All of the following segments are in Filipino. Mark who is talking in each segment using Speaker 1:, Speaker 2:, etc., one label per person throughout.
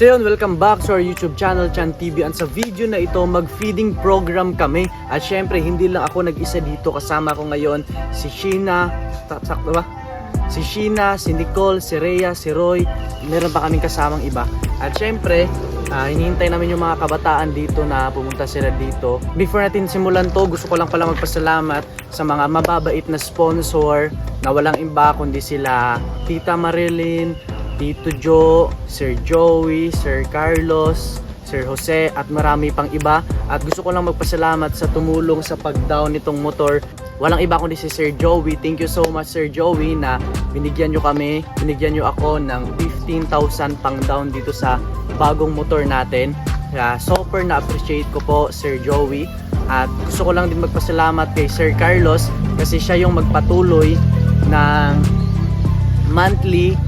Speaker 1: So yun, welcome back to our YouTube channel, Chan TV. And sa video na ito, mag-feeding program kami. At syempre, hindi lang ako nag-isa dito. Kasama ko ngayon si Sheena. Sakto ba? Si Sheena, si Nicole, si Rhea, si Roy. Meron pa kaming kasamang iba. At syempre, hinihintay namin yung mga kabataan dito na pumunta sila dito. Before natin simulan to, gusto ko lang pala magpasalamat sa mga mababait na sponsor na walang iba kundi sila Tita Marilyn, Tito Joe, Sir Joey, Sir Carlos, Sir Jose at marami pang iba. At gusto ko lang magpasalamat sa tumulong sa pag-down nitong motor. Walang iba kundi si Sir Joey. Thank you so much Sir Joey na binigyan nyo ako ng 15,000 pang down dito sa bagong motor natin. Kaya super na-appreciate ko po Sir Joey. At gusto ko lang din magpasalamat kay Sir Carlos kasi siya yung magpatuloy ng monthly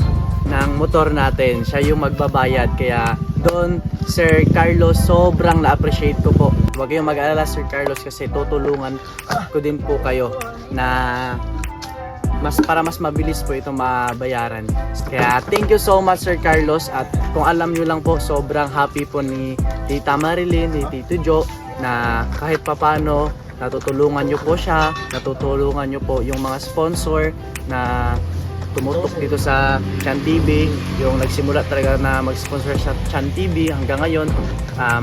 Speaker 1: ng motor natin. Siya yung magbabayad. Kaya doon Sir Carlos, sobrang na-appreciate ko po. Huwag kayong mag-alala Sir Carlos kasi tutulungan ko din po kayo na para mas mabilis po itong mabayaran. Kaya thank you so much Sir Carlos. At kung alam nyo lang po, sobrang happy po ni Tita Marilyn, ni Tito Joe na kahit papano natutulungan nyo po siya, natutulungan nyo po yung mga sponsor na tumutok dito sa Chan TV, yung nagsimula talaga na mag-sponsor sa Chan TV hanggang ngayon.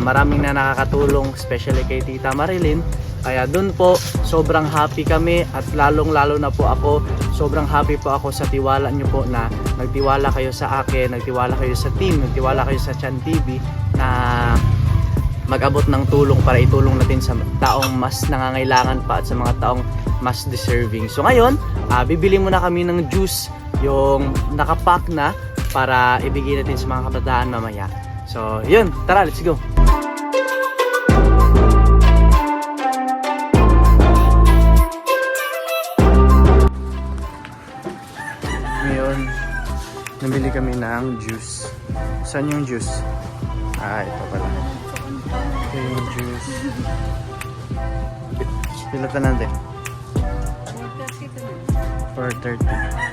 Speaker 1: Maraming na nakakatulong, especially kay Tita Marilyn. Kaya dun po, sobrang happy kami at lalong-lalo na po ako, sobrang happy po ako sa tiwala nyo po na nagtiwala kayo sa akin, nagtiwala kayo sa team, nagtiwala kayo sa Chan TV na mag-abot ng tulong para itulong natin sa taong mas nangangailangan pa at sa mga taong mas deserving. So ngayon, bibili muna kami ng juice, yung nakapack na para ibigay natin sa mga kabataan mamaya. So yun, tara, let's go! Ngayon, namili kami ng juice. Saan yung juice? Ito pala. Ito yung juice. Pilatan natin. 4:30.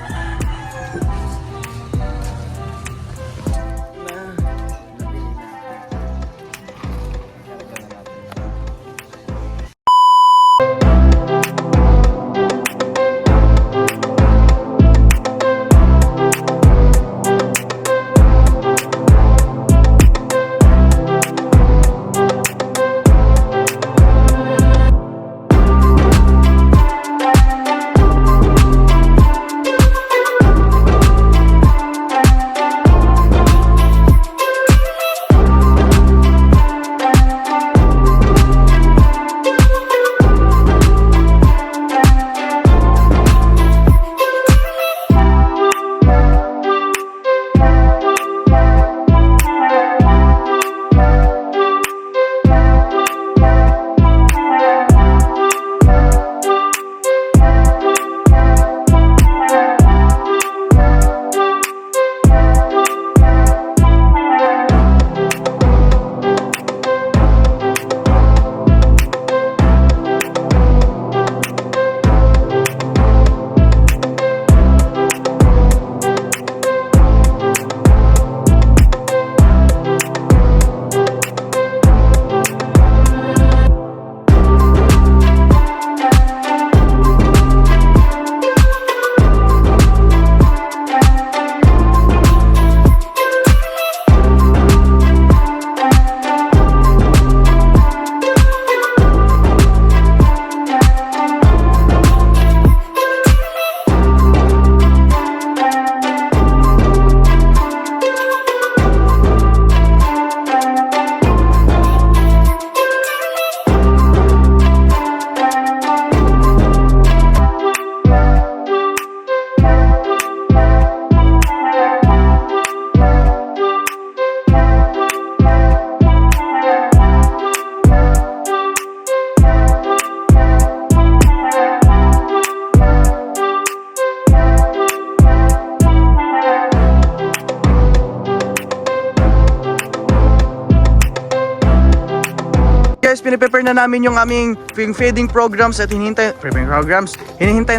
Speaker 1: guys, piniprepare na namin yung aming feeding programs at hinihintay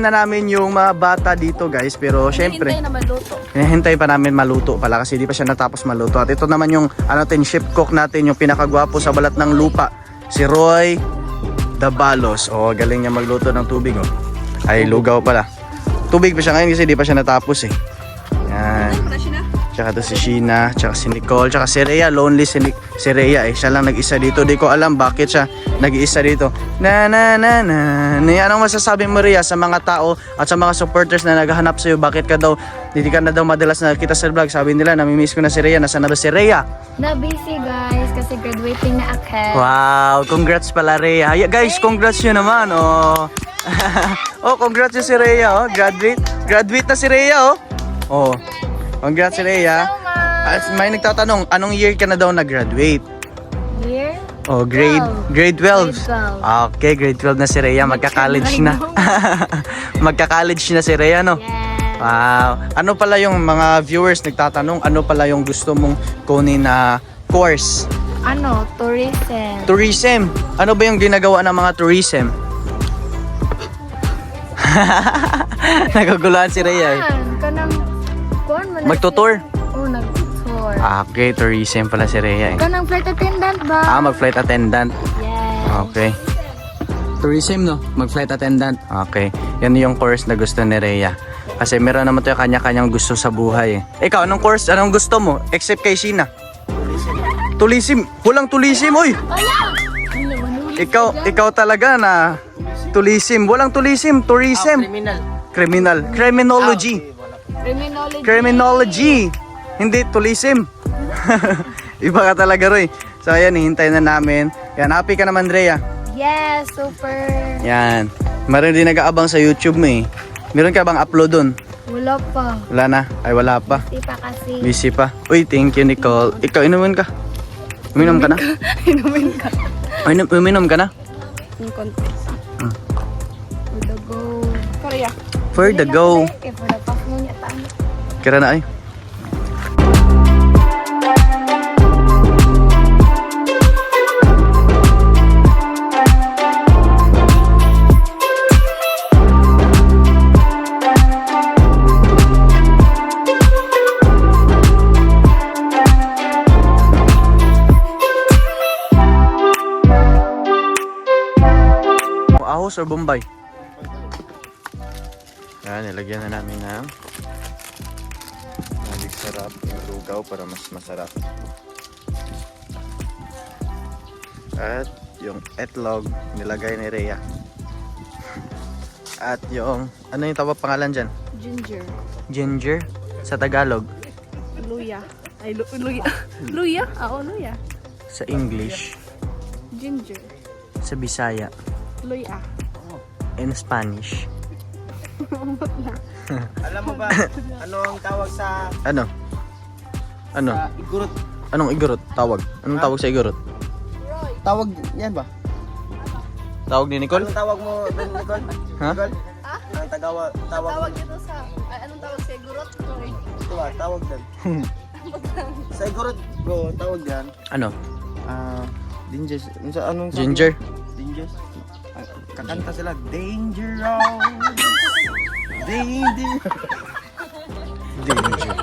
Speaker 1: na namin yung mga bata dito guys. Pero syempre, hinihintay pa namin maluto pala kasi di pa siya natapos maluto. At ito naman yung chef cook natin, yung pinakagwapo sa balat ng lupa, si Roy Dabalos. Oh, galing niya magluto ng tubig oh. Ay, lugaw pala. Tubig pa siya ngayon kasi di pa siya natapos eh. Yan. Tsaka to si Sheena, tsaka si Nicole, tsaka si Rhea. Lonely si Rhea eh. Siya lang nag-isa dito. Di ko alam bakit siya nag-isa dito. Anong masasabi mo, Rhea, sa mga tao at sa mga supporters na naghahanap sa'yo? Bakit ka daw, hindi ka na daw madalas nakita sa vlog? Sabi nila, namimiss ko na si Rhea. Nasaan na ba si Rhea?
Speaker 2: Na-busy guys kasi graduating na ako.
Speaker 1: Wow, congrats pala, Rhea. Guys, congrats nyo naman. Oh. Oh, congrats nyo si Rhea. Oh. Graduate na si Rhea. Oh. Oh. Congrats si Rhea. May nagtatanong, anong year ka na daw nag-graduate?
Speaker 2: Year?
Speaker 1: Oh, grade 12. Okay, grade 12 na si Rhea. Magka-college na. Magka-college na si Rhea, no?
Speaker 2: Yes.
Speaker 1: Wow. Ano pala yung mga viewers nagtatanong, ano pala yung gusto mong kunin na course?
Speaker 2: Tourism.
Speaker 1: Tourism. Ano ba yung ginagawa ng mga tourism? Naguguluhan si Rhea. Magtutour?
Speaker 2: Oo, nag-tour.
Speaker 1: Okay, tourism pala si Rhea eh.
Speaker 2: Kanang flight attendant ba?
Speaker 1: Mag-flight attendant.
Speaker 2: Yes.
Speaker 1: Okay. Tourism, no? Mag-flight attendant. Okay. Yan yung course na gusto ni Rhea. Kasi meron naman tayo kanya-kanyang gusto sa buhay eh. Ikaw, anong course? Anong gusto mo? Except kay Sheena. Tourism. Walang tourism, oy! Ikaw talaga na tourism. Walang tourism. Tourism. Criminology. Criminology. Hindi tourism. Iba ka talaga, Roy. So ayan, hihintay na namin. Yan, happy ka naman, Rhea.
Speaker 2: Yes, super.
Speaker 1: Yan. Meron din nag-aabang sa YouTube mo eh. Meron ka bang upload dun?
Speaker 2: Wala pa.
Speaker 1: Wala na? Ay, wala pa.
Speaker 2: Busy pa kasi.
Speaker 1: Busy pa. Uy, thank you, Nicole. Ikaw, inumin ka? Uminom ka na?
Speaker 2: Inumin ka.
Speaker 1: Ay, uminom ka na?
Speaker 2: Yung contest. For the go. Korea.
Speaker 1: For the go.
Speaker 2: For the pass mo niya tayo.
Speaker 1: Kira na ay. Ahos or Bombay? Yan, nilagyan na namin ng malig sarap yung lugaw para mas masarap. At yung etlog nilagay ni Rhea. At yung, ano yung tawag pangalan dyan?
Speaker 2: Ginger.
Speaker 1: Ginger? Sa Tagalog?
Speaker 2: Luya. Ay, luya. Luya? Oo, luya.
Speaker 1: Sa English?
Speaker 2: Ginger.
Speaker 1: Sa Bisaya?
Speaker 2: Luya.
Speaker 1: In Spanish?
Speaker 3: Alam mo ba ano ang tawag sa
Speaker 1: Ano? Ano?
Speaker 3: igurot?
Speaker 1: Anong igurot? Tawag? Anong tawag sa igurot?
Speaker 3: Tawag yan ba?
Speaker 1: Tawag ni Nicole?
Speaker 3: Anong tawag mo doon, Nicole?
Speaker 1: Ha?
Speaker 3: Nicole? Anong tawag
Speaker 2: dito sa, anong tawag sa gurot?
Speaker 3: ito ba? Tawag doon. Sa igurot bro, tawag yan.
Speaker 1: Ano?
Speaker 3: Dingers. Anong
Speaker 1: Ginger?
Speaker 3: Dingers. Kakanta sila, Dangerous. Danger.
Speaker 1: Ginger.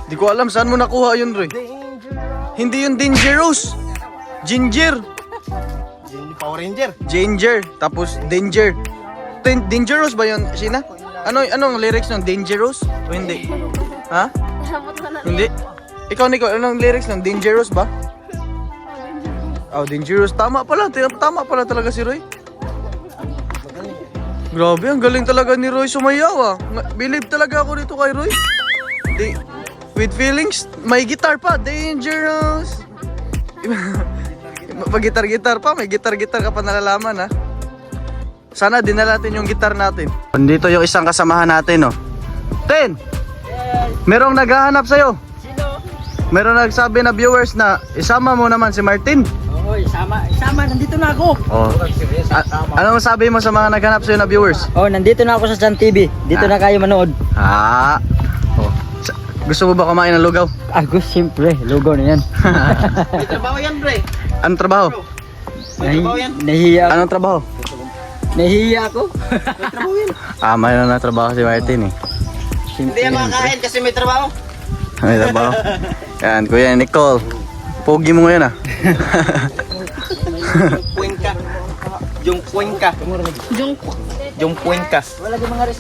Speaker 1: Di ko alam saan mo nakuha yun, Roy.
Speaker 3: Dangerous.
Speaker 1: Hindi yun dangerous. Ginger.
Speaker 3: Power Ranger.
Speaker 1: Ginger. Tapos danger. Dangerous ba yun, Sheena? Anong lyrics nun? Dangerous? O hindi? Ha? Hindi? Ikaw, Nicole, anong lyrics nun? Dangerous ba? Oh, dangerous. Tama pala. Tama pala talaga si Roy. Grabe, ang galing talaga ni Roy sumayaw ah. Believe talaga ako dito kay Roy. With feelings, may guitar pa. Dangerous. Pag-gitar-gitar pa, may gitar-gitar ka pa nalalaman ha. Sana dinala natin yung gitar natin. Dito yung isang kasamahan natin oh. Ten! Merong naghahanap sa'yo.
Speaker 3: Sino?
Speaker 1: Meron nagsabi na viewers na isama mo naman si Martin.
Speaker 3: Oo, isama, nandito na ako.
Speaker 1: Oh. Ano masabi mo sa mga naghanap sa'yo na viewers?
Speaker 4: Oh, nandito na ako sa Chan TV. Dito na kayo manood.
Speaker 1: Oh. Gusto mo ba kumain ng lugaw?
Speaker 4: Agus, siyempre. Lugaw na yan.
Speaker 3: May trabaho yan, pre.
Speaker 1: Anong trabaho?
Speaker 3: May trabaho yan.
Speaker 4: Nahiya ako.
Speaker 1: Anong trabaho?
Speaker 4: Nahiya ako.
Speaker 3: May trabaho yan.
Speaker 1: May na trabaho si Martin eh.
Speaker 3: Hindi yan makakain kasi may trabaho.
Speaker 1: May trabaho. Yan, Kuya Nicole. Pogi mo ngayon ah.
Speaker 3: Puwingka. Yung puwingka.
Speaker 2: Jungkook.
Speaker 3: Yung puwingka.
Speaker 4: Wala din mga res...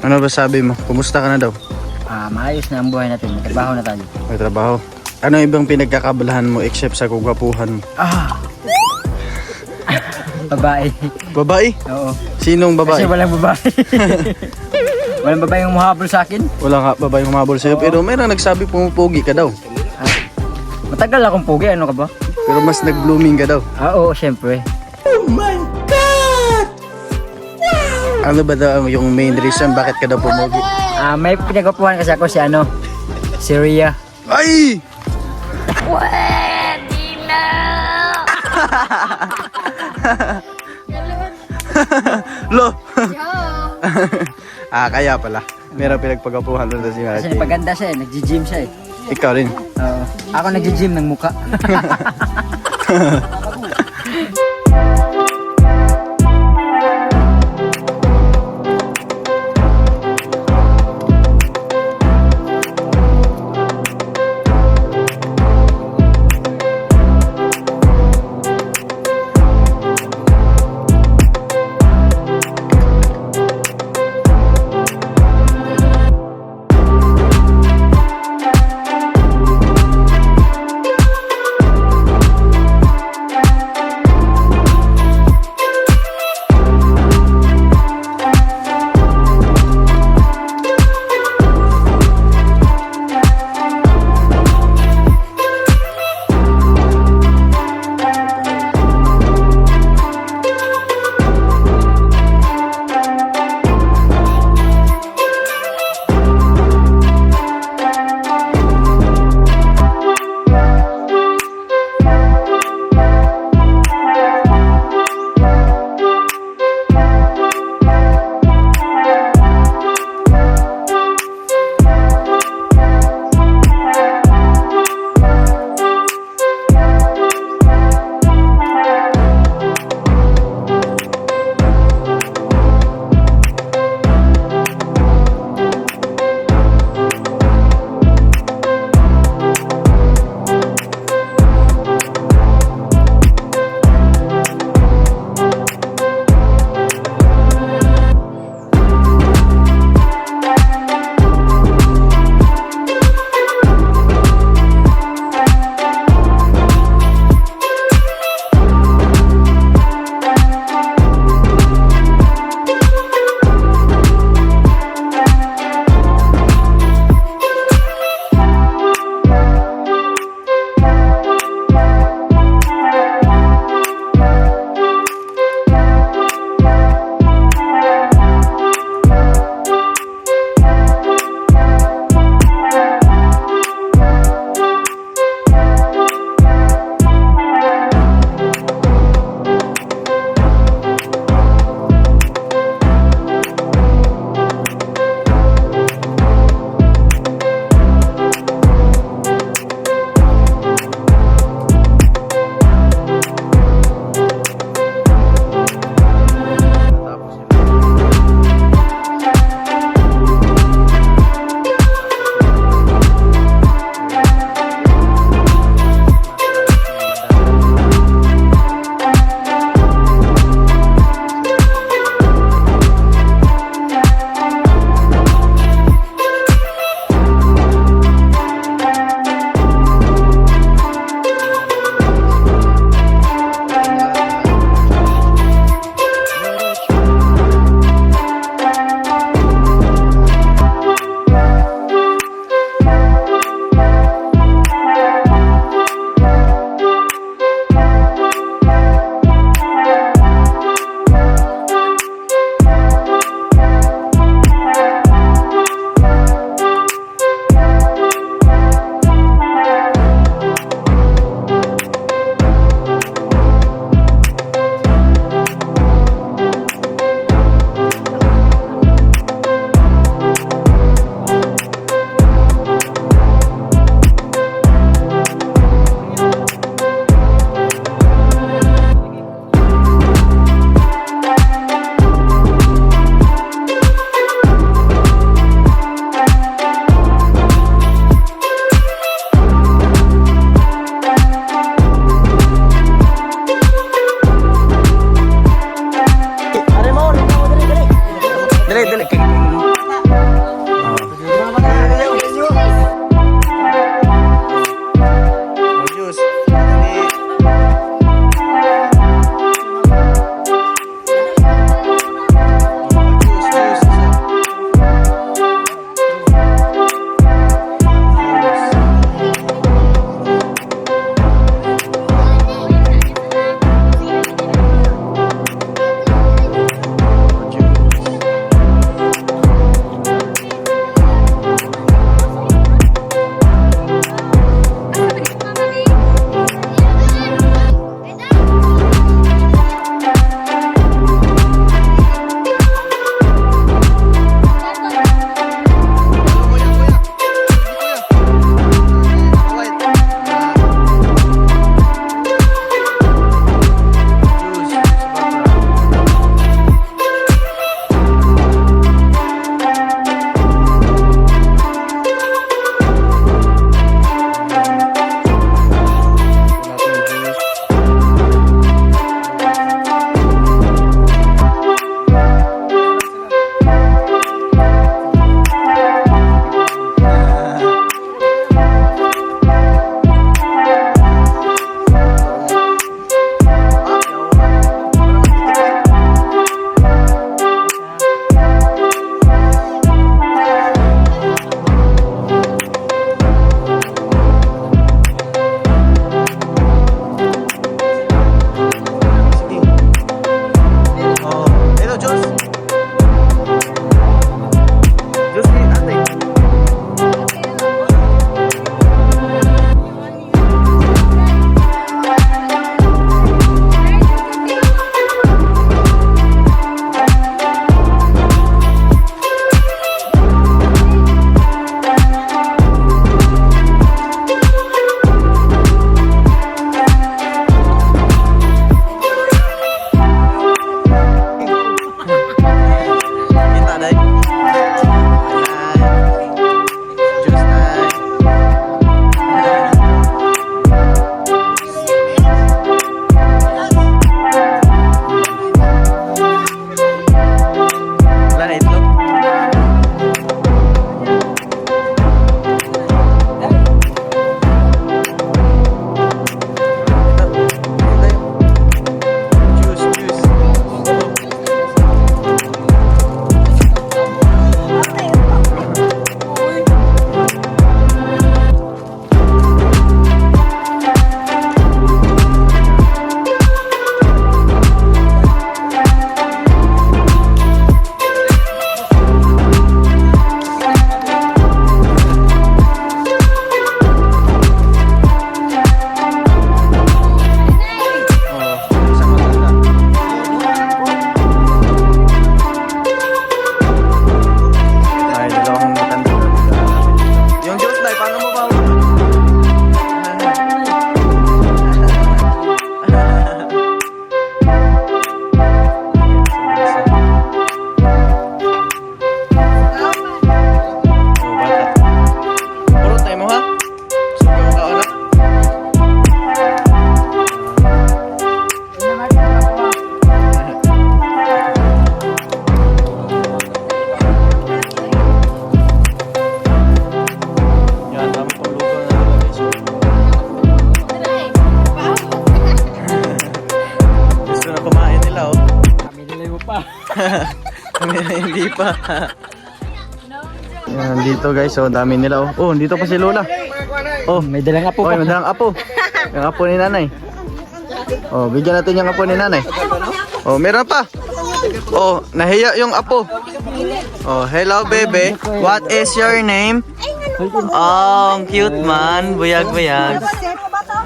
Speaker 1: Ano ba sabi mo? Kumusta ka na daw?
Speaker 4: maayos na ang buhay natin. May trabaho na tayo.
Speaker 1: May trabaho. Ano ibang pinagkakabalahan mo except sa kagwapuhan mo?
Speaker 4: Babae.
Speaker 1: Babae?
Speaker 4: Oo.
Speaker 1: Sinong babae?
Speaker 4: Kasi walang babae. Walang babae yung humahabol sa akin.
Speaker 1: Wala nga babae humabol sa'yo. Pero mayroong nagsabi pumupogi ka daw.
Speaker 4: Matagal akong pugi. Ano ka ba?
Speaker 1: Pero mas nag-blooming ka daw.
Speaker 4: Oo, syempre.
Speaker 1: Ano ba daw yung main reason bakit ka daw pumugi?
Speaker 4: May pinagapuhan kasi ako si ano, si Rhea.
Speaker 1: Ay! Lo! Kaya pala. Meron pinagpagapuhan doon sa si
Speaker 4: Kasi
Speaker 1: Martin.
Speaker 4: napaganda siya eh, nag-gym siya eh.
Speaker 1: Ikaw rin.
Speaker 4: Oo. Ako nag-gym ng muka.
Speaker 1: Dali, dali. Oh, juice. Dali. Oh, juice, juice. Hindi pa. Yan, dito guys, oh, dami nila oh. Oh, dito pa si Lola. Oh,
Speaker 4: May dalang apo
Speaker 1: oh,
Speaker 4: pa.
Speaker 1: may dalang apo. Yung apo ni nanay. Oh, bigyan natin yung apo ni nanay. Oh, meron pa. Oh, nahiya yung apo. Oh, hello baby. What is your name? Oh, ang cute man. Buyag-buyag.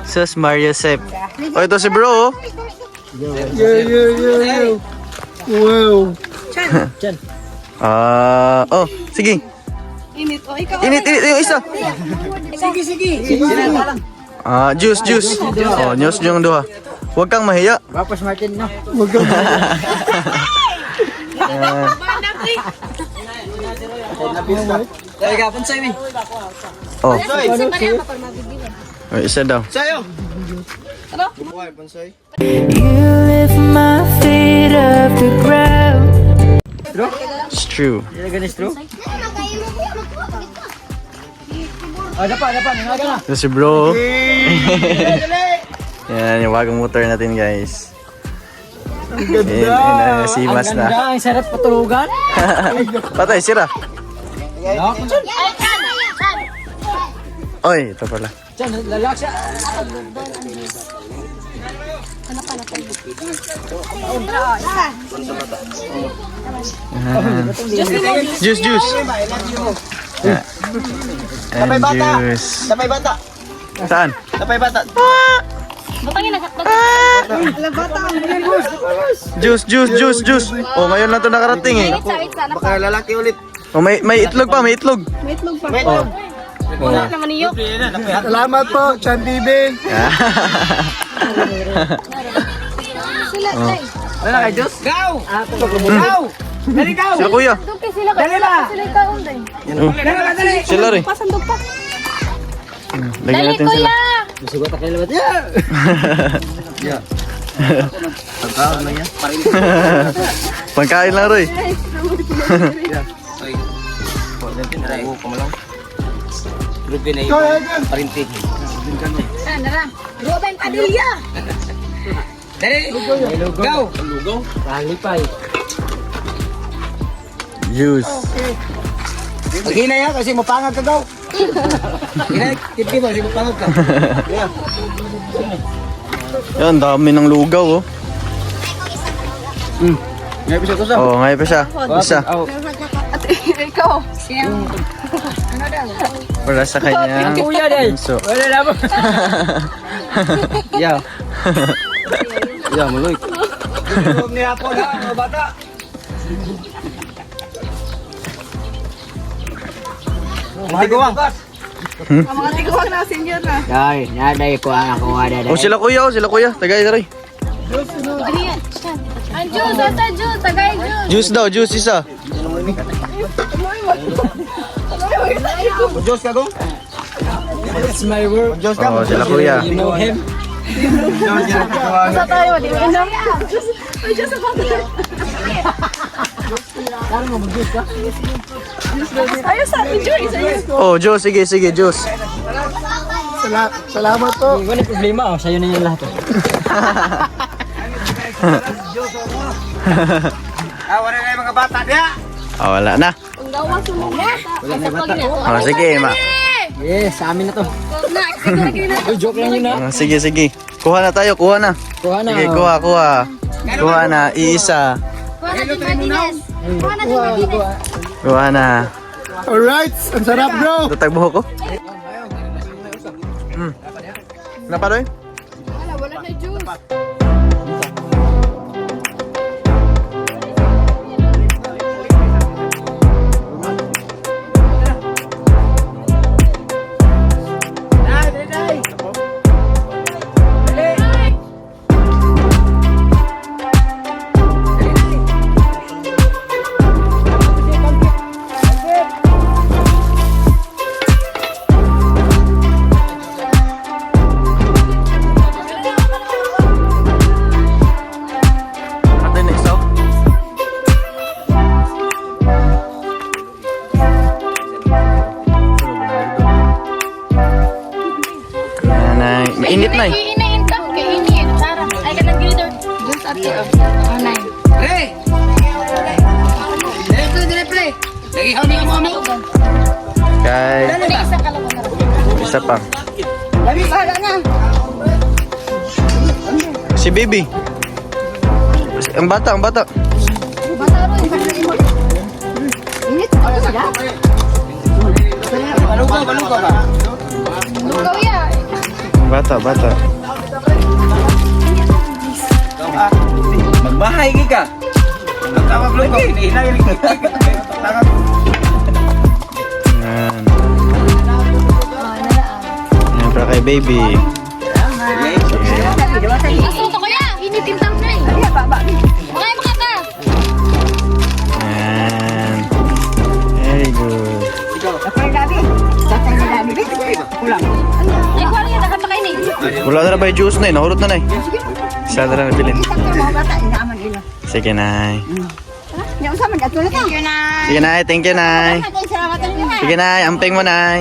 Speaker 1: Sus Mario Sep. Oh, ito si bro. Oh.
Speaker 3: Wow.
Speaker 4: Chan.
Speaker 1: Oh, sige.
Speaker 2: Init. O, ikaw.
Speaker 1: Init yung isa.
Speaker 2: Sige.
Speaker 1: Juice. Oh, juice yung duha. Huwag kang mahiya.
Speaker 4: Tapos Martin, no?
Speaker 3: Kaya kapon sa amin.
Speaker 1: Oh. Oh, isa daw.
Speaker 3: Sayo. Ano? Buhay, bonsai.
Speaker 5: You lift my feet off the ground.
Speaker 1: It's true.
Speaker 4: Ilagan is true? Ah, dapat, nangaga na.
Speaker 1: Ito si bro. Yan, yung bagong motor natin guys. Si Mas
Speaker 4: Ang
Speaker 1: na.
Speaker 4: ganda, ang sarap patulugan.
Speaker 1: Patay, sira. Oy, ito pala.
Speaker 4: Diyan, lalak siya.
Speaker 1: Juice, juice.
Speaker 3: Tapay
Speaker 1: And
Speaker 3: bata.
Speaker 1: juice.
Speaker 3: Tapay bata.
Speaker 1: Saan?
Speaker 3: Tapay bata.
Speaker 1: Juice, juice, juice, juice. Oh, ngayon lang to nakarating eh.
Speaker 3: Baka lalaki ulit.
Speaker 1: Oh, may itlog pa, may itlog.
Speaker 2: May itlog pa.
Speaker 3: Wait.
Speaker 1: Oh.
Speaker 2: Wala naman iyo.
Speaker 3: Salamat po, Chan TV.
Speaker 2: Sila, tay.
Speaker 4: Wala kay Diyos? Go! Dali go!
Speaker 1: Sila kuya.
Speaker 2: Doon kay sila ka. Sila ka unday.
Speaker 4: Dali!
Speaker 1: Sila rin.
Speaker 2: Pasandog pa.
Speaker 1: Lagyan natin sila.
Speaker 4: Sugot na kayo labat. Yeah!
Speaker 1: Pagkain lang, Roy.
Speaker 2: Nara. Ruben Padilla.
Speaker 4: Go! Ralipay.
Speaker 1: Juice.
Speaker 4: Maghina yan kasi mapangag ka daw. Tipi mo, kasi mapangag ka.
Speaker 1: Yan, dami ng lugaw, oh.
Speaker 4: Ngayon bisa ko sa.
Speaker 1: Oh, ngayon pa siya. Isa.
Speaker 2: At ikaw. Siyang.
Speaker 1: Para sa kanya.
Speaker 4: Kuya day.
Speaker 1: So,
Speaker 4: Wala na mo. Yeah. Yeah, muloy. Huwag niya po na, mga bata. Tiguang.
Speaker 2: Ang mga tiguan na senior na.
Speaker 4: Day, naday ko ang ako ada
Speaker 1: oh, sila kuya, oh, sila kuya. Tagay, Roy.
Speaker 2: Ano yan? Ang juice. Asa juice. Tagay juice.
Speaker 1: Juice daw, juice isa.
Speaker 3: Diyos ka gong.
Speaker 4: It's my work.
Speaker 3: Diyos ka.
Speaker 1: Oh, sila kuya.
Speaker 4: You know him?
Speaker 2: Asa tayo. Di ba na? Ay, Diyos sa pati. Ayos sa juice. Ayos.
Speaker 1: Oh, juice, sige, sige, juice.
Speaker 3: Salamat po.
Speaker 4: Wala problema, oh. Sa'yo na yung lahat.
Speaker 3: Wala na yung mga bata niya.
Speaker 1: Oh, wala na.
Speaker 2: Ang gawa sa mga bata.
Speaker 1: Oh, sige,
Speaker 4: Yes, sa amin na to. Uy, joke lang yun ha.
Speaker 1: Oh, sige, sige. Kuha na tayo, kuha na.
Speaker 4: Kuha na.
Speaker 1: Sige, kuha, kuha. Kuha na, iisa.
Speaker 2: Kuha na si Martinez. Kuha na si Martinez.
Speaker 1: Kuha na.
Speaker 3: Alright, ang sarap bro.
Speaker 1: Tutag buhok ko. Napa, Roy?
Speaker 2: Wala na juice.
Speaker 1: Patay na isa. Yan, ay. Mainit na eh.
Speaker 2: Inain ka. Kaya iniin. Sarap. Ay, ka nag-glitter. Juice at iyo. Anay.
Speaker 1: Kay,
Speaker 2: Hindi isa ka lang.
Speaker 1: isa pa.
Speaker 2: Labi, bahala na.
Speaker 1: Si baby. Ang bata, ang bata.
Speaker 2: Bata ro. Init. Ano sila?
Speaker 3: Baluga ba?
Speaker 2: Lugaw ya.
Speaker 1: Ang bata, bata.
Speaker 3: Magbahay ka. Nagtawag lugaw. Hinahinay.
Speaker 1: Yan. Yan para kay baby.
Speaker 2: Asuto ko ya. Initin tang na eh. Mga makata.
Speaker 1: Yan. Very good.
Speaker 2: Ay, kuha rin yan. Nakapakain eh.
Speaker 1: Wala na ba yung juice na eh? Nahurot na na eh. Isa na lang nabilin. Sige na.
Speaker 2: Thank you, Nay.
Speaker 1: Sige, Nay. Thank you, Nay.
Speaker 2: Salamat niyo, ha.
Speaker 1: Sige, Nay. Amping mo, Nay.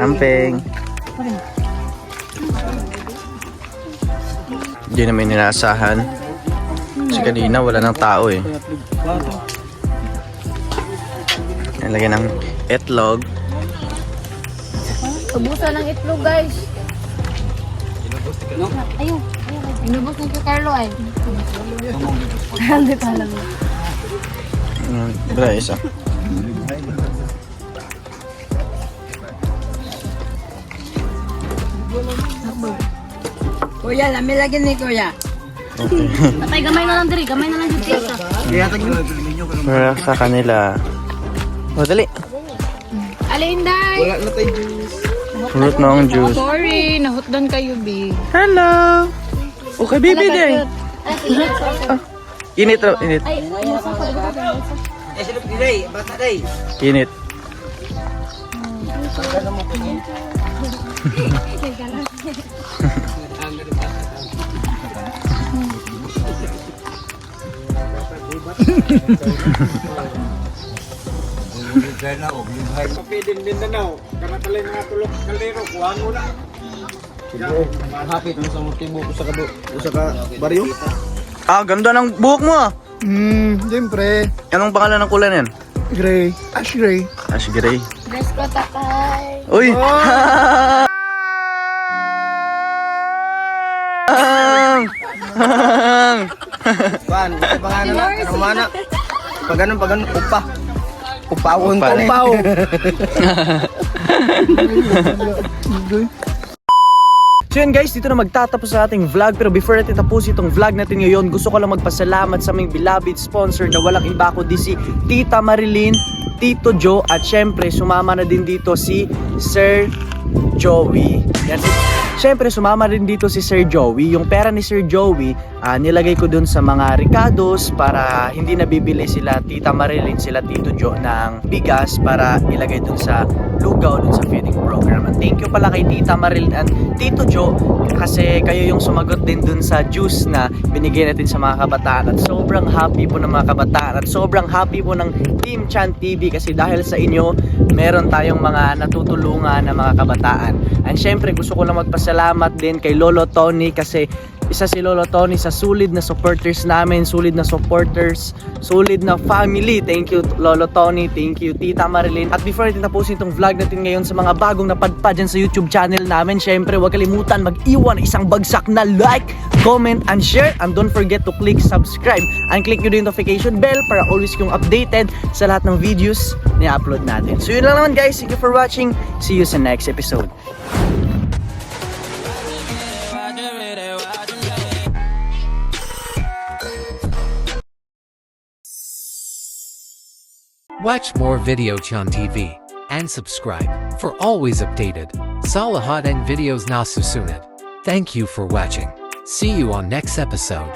Speaker 1: Amping. Hindi namin inaasahan. Kasi kanina wala ng tao eh. Nalagyan ng itlog.
Speaker 2: Ubusan ng itlog, guys. Ayun. Inubos ni Tio Carlo, ay. Hindi pa alam.
Speaker 1: Bra, isa.
Speaker 4: Kuya, lami lagi ni Kuya.
Speaker 2: Patay, gamay na lang diri. Gamay na lang dito.
Speaker 1: Bra, sa kanila. O, dali.
Speaker 2: Alinday.
Speaker 3: Wala na tayo juice.
Speaker 1: Fruit na ang juice.
Speaker 2: Sorry, nahutdan kayo, B.
Speaker 1: Hello! Okay, baby din. Init, oh, init.
Speaker 2: Ay,
Speaker 4: Eh, silip ni Ray, bata Ray.
Speaker 1: Init.
Speaker 3: Kapidin Mindanao. Kanatalay mga tulok kaldero. Kuhaan mo na. Hapit mo sa motibo ko sa baryo.
Speaker 1: Ah, ganda ng buhok mo ah.
Speaker 3: Siyempre.
Speaker 1: Anong pangalan ng kulay na yan?
Speaker 3: Gray. Ash gray.
Speaker 1: Ash gray.
Speaker 2: best ko takay.
Speaker 1: Uy!
Speaker 3: Pan, pangalan na. Karumana. Pag ganun, upa. Upawon
Speaker 1: Upa rin.
Speaker 3: upaw.
Speaker 1: So yun guys, dito na magtatapos sa ating vlog. Pero before natin tapusin itong vlog natin ngayon, gusto ko lang magpasalamat sa aming beloved sponsor na walang iba kundi si Tita Marilyn, Tito Joe, at syempre sumama na din dito si Sir Joey. Yan. Syempre sumama rin dito si Sir Joey. Yung pera ni Sir Joey, nilagay ko dun sa mga ricados para hindi nabibili sila Tita Marilyn, sila Tito Joe ng bigas para ilagay dun sa lugaw dun sa feeding program. And thank you pala kay Tita Marilyn and Tito Joe kasi kayo yung sumagot din dun sa juice na binigay natin sa mga kabataan. At sobrang happy po ng mga kabataan at sobrang happy po ng Team Chan TV kasi dahil sa inyo meron tayong mga natutulungan na mga kabataan. And syempre gusto ko lang magpasalamat din kay Lolo Tony kasi isa si Lolo Tony sa sulit na supporters namin, sulit na supporters, sulit na family. Thank you Lolo Tony, thank you Tita Marilyn. At before natin tapusin itong vlog natin ngayon sa mga bagong napadpad dyan sa YouTube channel namin, syempre huwag kalimutan mag-iwan isang bagsak na like, comment, and share. And don't forget to click subscribe and click nyo din notification bell para always kayong updated sa lahat ng videos na upload natin. So yun lang naman guys, thank you for watching. See you sa next episode.
Speaker 5: Watch more Videochan TV and subscribe for always updated Salahat and videos na susunod. Thank you for watching. See you on next episode.